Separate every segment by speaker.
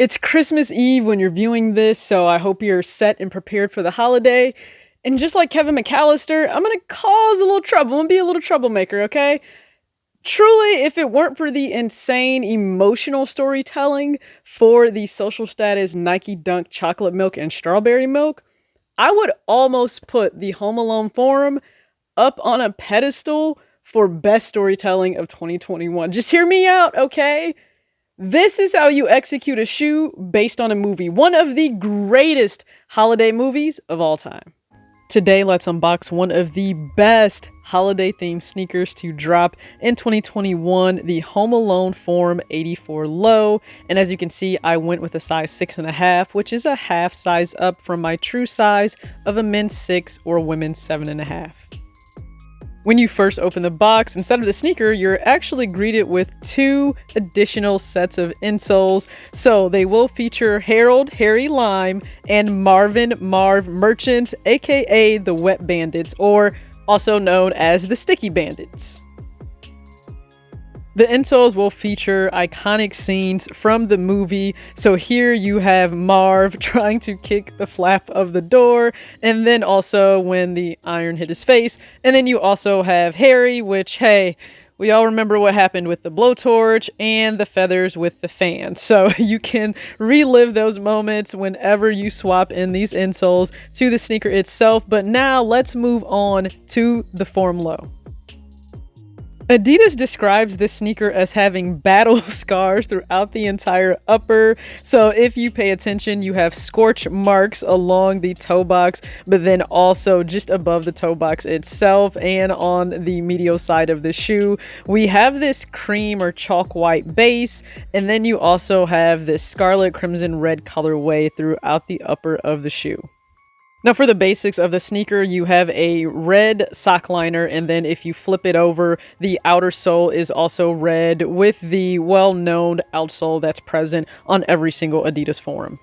Speaker 1: It's Christmas Eve when you're viewing this, so I hope you're set and prepared for the holiday. And just like Kevin McAllister, I'm gonna cause a little trouble. I'm gonna be a little troublemaker, okay? Truly, if it weren't for the insane emotional storytelling for the social status Nike Dunk chocolate milk and strawberry milk, I would almost put the Home Alone forum up on a pedestal for best storytelling of 2021. Just hear me out, okay? This is how you execute a shoe based on a movie, one of the greatest holiday movies of all time. Today, let's unbox one of the best holiday-themed sneakers to drop in 2021, the Home Alone Form 84 Low. And as you can see, I went with a size 6.5, which is a half size up from my true size of a men's 6 or women's 7.5. When you first open the box, instead of the sneaker, you're actually greeted with 2 additional sets of insoles. So they will feature Harold Harry Lime and Marvin Marv Merchants, aka the Wet Bandits, or also known as the Sticky Bandits. The insoles will feature iconic scenes from the movie. So here you have Marv trying to kick the flap of the door, and then also when the iron hit his face. And then you also have Harry, which, hey, we all remember what happened with the blowtorch and the feathers with the fan. So you can relive those moments whenever you swap in these insoles to the sneaker itself. But now let's move on to the Form Low. Adidas describes this sneaker as having battle scars throughout the entire upper. So if you pay attention, you have scorch marks along the toe box, but then also just above the toe box itself and on the medial side of the shoe. We have this cream or chalk white base, and then you also have this scarlet crimson red colorway throughout the upper of the shoe. Now for the basics of the sneaker, you have a red sock liner, and then if you flip it over, the outer sole is also red with the well-known outsole that's present on every single Adidas forum.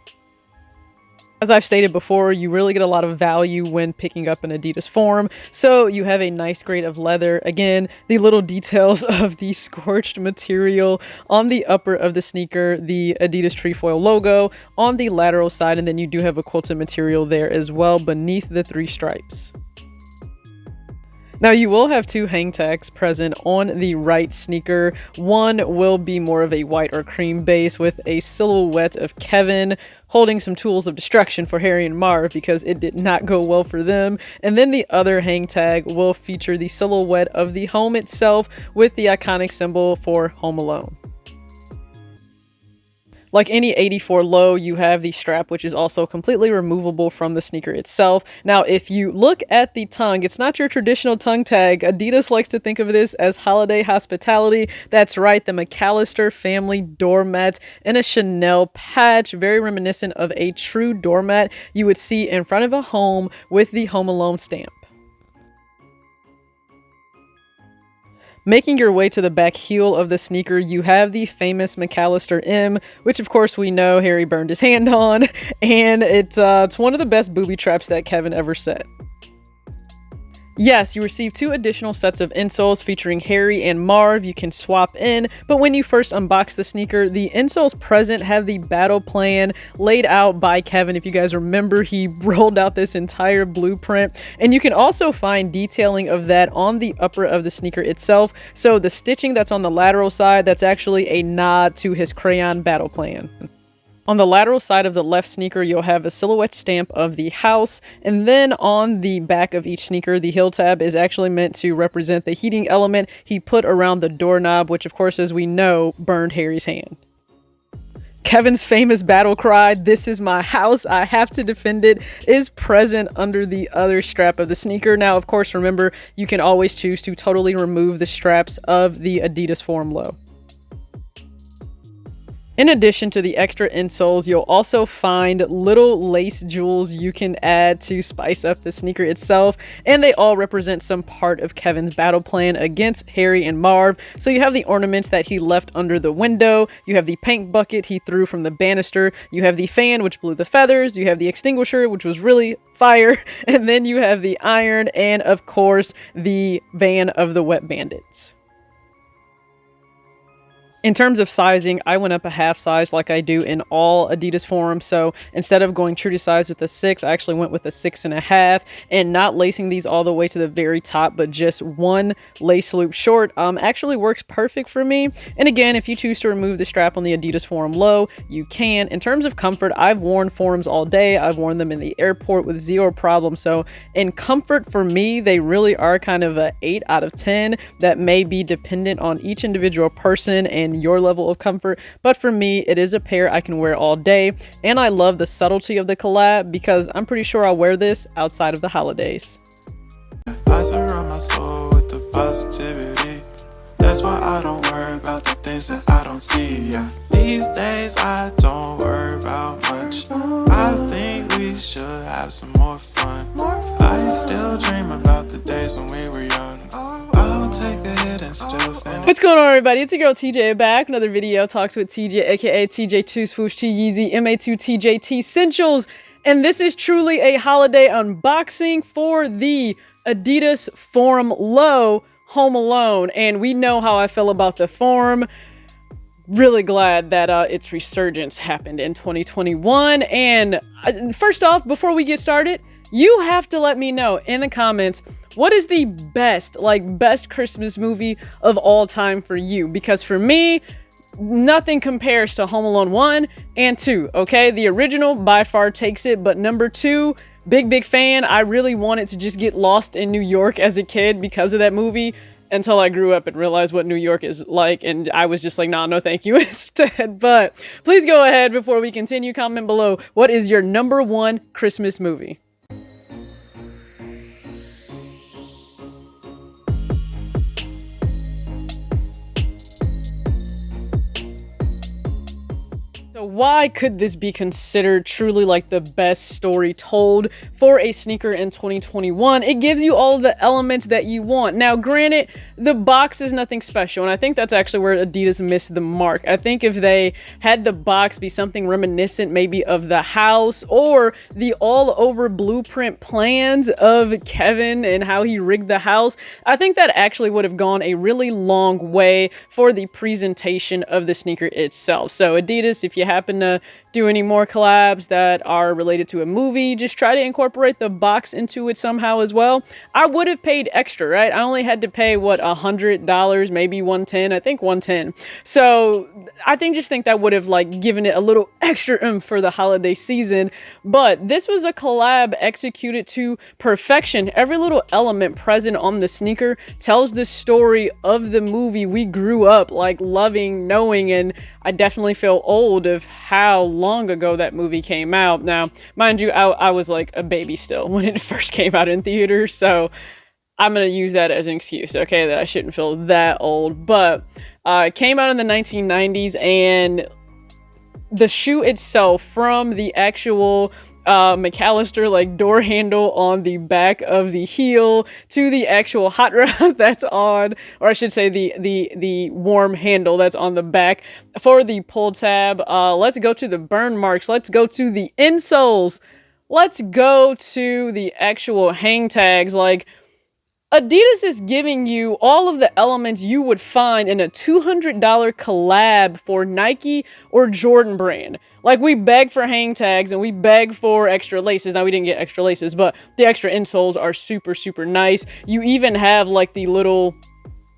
Speaker 1: As I've stated before, you really get a lot of value when picking up an Adidas forum. So you have a nice grade of leather. Again, the little details of the scorched material on the upper of the sneaker, the Adidas trefoil logo on the lateral side, and then you do have a quilted material there as well beneath the 3 stripes. Now you will have 2 hang tags present on the right sneaker. One will be more of a white or cream base with a silhouette of Kevin holding some tools of destruction for Harry and Marv because it did not go well for them. And then the other hang tag will feature the silhouette of the home itself with the iconic symbol for Home Alone. Like any 84 Low, you have the strap, which is also completely removable from the sneaker itself. Now, if you look at the tongue, it's not your traditional tongue tag. Adidas likes to think of this as holiday hospitality. That's right, the McAllister family doormat and a Chanel patch, very reminiscent of a true doormat you would see in front of a home with the Home Alone stamp. Making your way to the back heel of the sneaker, you have the famous McAllister M, which of course we know Harry burned his hand on, and it's one of the best booby traps that Kevin ever set. Yes, you receive 2 additional sets of insoles featuring Harry and Marv you can swap in, but when you first unbox the sneaker, the insoles present have the battle plan laid out by Kevin. If you guys remember, he rolled out this entire blueprint, and you can also find detailing of that on the upper of the sneaker itself. So the stitching that's on the lateral side, that's actually a nod to his crayon battle plan. On the lateral side of the left sneaker, you'll have a silhouette stamp of the house, and then on the back of each sneaker, the heel tab is actually meant to represent the heating element he put around the doorknob, which of course, as we know, burned Harry's hand. Kevin's famous battle cry, "This is my house, I have to defend it," is present under the other strap of the sneaker. Now, of course, remember, you can always choose to totally remove the straps of the Adidas Form Low. In addition to the extra insoles, you'll also find little lace jewels you can add to spice up the sneaker itself, and they all represent some part of Kevin's battle plan against Harry and Marv. So you have the ornaments that he left under the window, you have the paint bucket he threw from the banister, you have the fan which blew the feathers, you have the extinguisher which was really fire, and then you have the iron, and of course the van of the Wet Bandits. In terms of sizing, I went up a half size like I do in all Adidas forums. So instead of going true to size with a 6, I actually went with a 6.5, and not lacing these all the way to the very top, but just one lace loop short actually works perfect for me. And again, if you choose to remove the strap on the Adidas forum low, you can. In terms of comfort, I've worn forums all day. I've worn them in the airport with zero problem. So in comfort for me, they really are kind of a 8 out of 10. That may be dependent on each individual person and your level of comfort, but for me it is a pair I can wear all day, and I love the subtlety of the collab because I'm pretty sure I'll wear this outside of the holidays.
Speaker 2: I surround my soul with the positivity. That's why I don't worry about the things that I don't see. Yeah. These days I don't worry about much. I think we should have some more fun. I still dream about the days when we were young. I'll take a hit and still finish.
Speaker 1: What's going on, everybody? It's your girl TJ back. Another video talks with TJ, aka TJ2 Swoosh T Yeezy MA2 TJT Essentials. And this is truly a holiday unboxing for the Adidas Forum Low Home Alone. And we know how I feel about the Forum. Really glad that its resurgence happened in 2021. And first off, before we get started, you have to let me know in the comments, what is the best Christmas movie of all time for you? Because for me, nothing compares to Home Alone 1 and 2, okay? The original by far takes it, but number 2, big fan. I really wanted to just get lost in New York as a kid because of that movie until I grew up and realized what New York is like, and I was just like, nah, no thank you instead. But please go ahead before we continue, comment below, what is your number 1 Christmas movie? So why could this be considered truly like the best story told for a sneaker in 2021? It gives you all of the elements that you want. Now, granted, the box is nothing special, and I think that's actually where Adidas missed the mark. I think if they had the box be something reminiscent maybe of the house or the all-over blueprint plans of Kevin and how he rigged the house, I think that actually would have gone a really long way for the presentation of the sneaker itself. So Adidas, if you happen to do any more collabs that are related to a movie, just try to incorporate the box into it somehow as well. I would have paid extra, right? I only had to pay, what, $100, maybe $110, I think $110. So I just think that would have like given it a little extra for the holiday season. But this was a collab executed to perfection. Every little element present on the sneaker tells the story of the movie we grew up like loving, knowing, and I definitely feel old of how long ago that movie came out. Now, mind you, I was like a baby still when it first came out in theaters, so I'm gonna use that as an excuse, okay, that I shouldn't feel that old. But it came out in the 1990s, and the shoe itself, from the actual McAllister like door handle on the back of the heel to the actual hot rod that's on, or I should say the warm handle that's on the back for the pull tab. Let's go to the burn marks, let's go to the insoles, let's go to the actual hang tags. Like, Adidas is giving you all of the elements you would find in a $200 collab for Nike or Jordan brand. Like, we beg for hang tags and we beg for extra laces. Now, we didn't get extra laces, but the extra insoles are super nice. You even have like the little,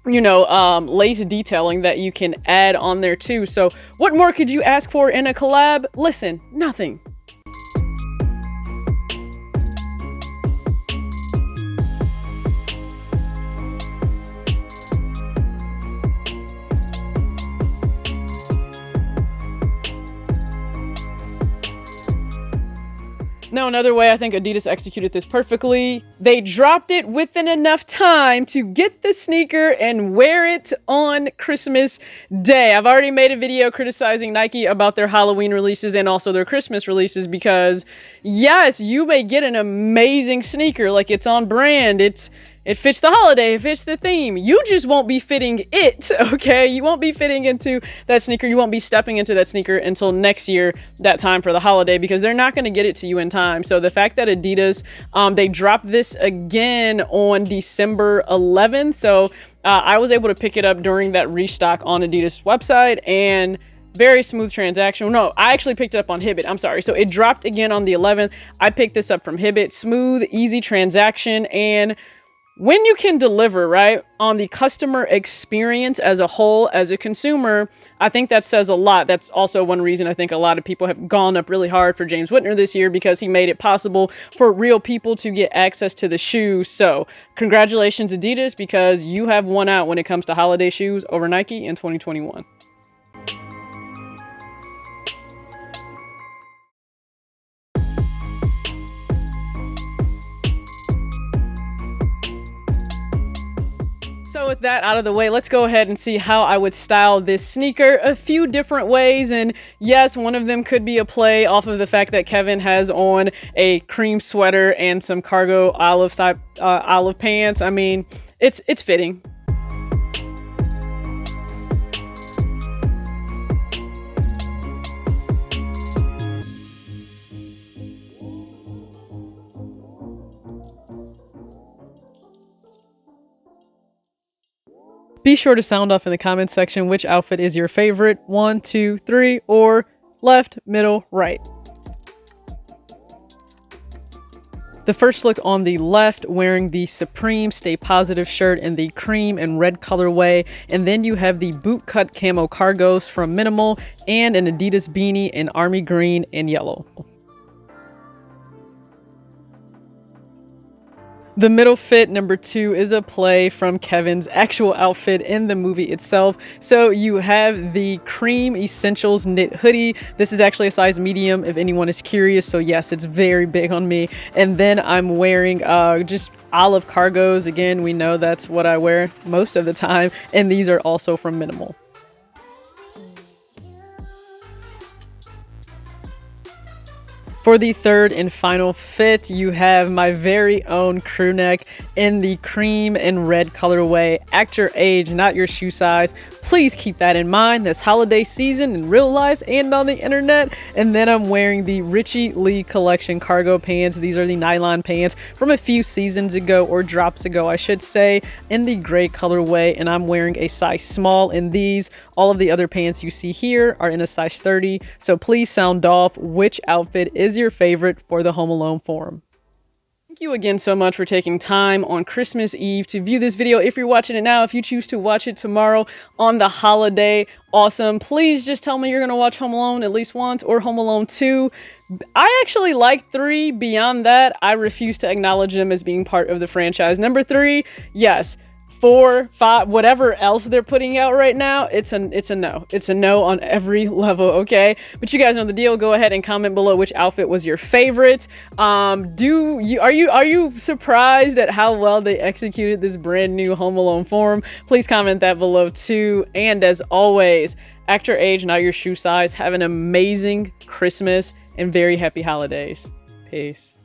Speaker 1: you know, lace detailing that you can add on there too. So what more could you ask for in a collab? Listen, nothing. Now, another way I think Adidas executed this perfectly, they dropped it within enough time to get the sneaker and wear it on Christmas Day. I've already made a video criticizing Nike about their Halloween releases and also their Christmas releases because, yes, you may get an amazing sneaker, like it's on brand, it's It fits the holiday, it fits the theme. You just won't be fitting it, okay? You won't be fitting into that sneaker. You won't be stepping into that sneaker until next year, that time for the holiday, because they're not going to get it to you in time. So the fact that Adidas, they dropped this again on December 11th. So I was able to pick it up during that restock on Adidas website, and very smooth transaction. No, I actually picked it up on Hibbett. I'm sorry. So it dropped again on the 11th. I picked this up from Hibbett. Smooth, easy transaction. And when you can deliver, right, on the customer experience as a whole, as a consumer, I think that says a lot. That's also one reason I think a lot of people have gone up really hard for James Whitner this year, because he made it possible for real people to get access to the shoes. So congratulations, Adidas, because you have won out when it comes to holiday shoes over Nike in 2021. So with that out of the way, let's go ahead and see how I would style this sneaker a few different ways. And yes, one of them could be a play off of the fact that Kevin has on a cream sweater and some cargo olive pants. I mean, it's fitting. Be sure to sound off in the comments section which outfit is your favorite. 1, 2, 3, or left, middle, right. The first look on the left, wearing the Supreme Stay Positive shirt in the cream and red colorway. And then you have the bootcut camo cargos from Minimal and an Adidas beanie in army green and yellow. The middle fit, number 2, is a play from Kevin's actual outfit in the movie itself. So you have the cream essentials knit hoodie. This is actually a size medium if anyone is curious. So yes, it's very big on me. And then I'm wearing just olive cargos. Again, we know that's what I wear most of the time. And these are also from Minimal. For the third and final fit, you have my very own crew neck in the cream and red colorway. Act your age, not your shoe size. Please keep that in mind this holiday season in real life and on the internet. And then I'm wearing the Richie Lee collection cargo pants. These are the nylon pants from a few seasons ago, or drops ago, I should say, in the gray colorway. And I'm wearing a size small in these. All of the other pants you see here are in a size 30. So please sound off which outfit is your favorite for the Home Alone forum. Thank you again so much for taking time on Christmas Eve to view this video. If you're watching it now, if you choose to watch it tomorrow on the holiday, awesome. Please just tell me you're going to watch Home Alone at least once, or Home Alone 2. I actually like 3. Beyond that, I refuse to acknowledge them as being part of the franchise. Number 3, yes. 4, 5, whatever else they're putting out right now, it's a no. It's a no on every level, okay? But you guys know the deal. Go ahead and comment below which outfit was your favorite. Are you surprised at how well they executed this brand new Home Alone forum? Please comment that below too. And as always, act your age, not your shoe size. Have an amazing Christmas and very happy holidays. Peace.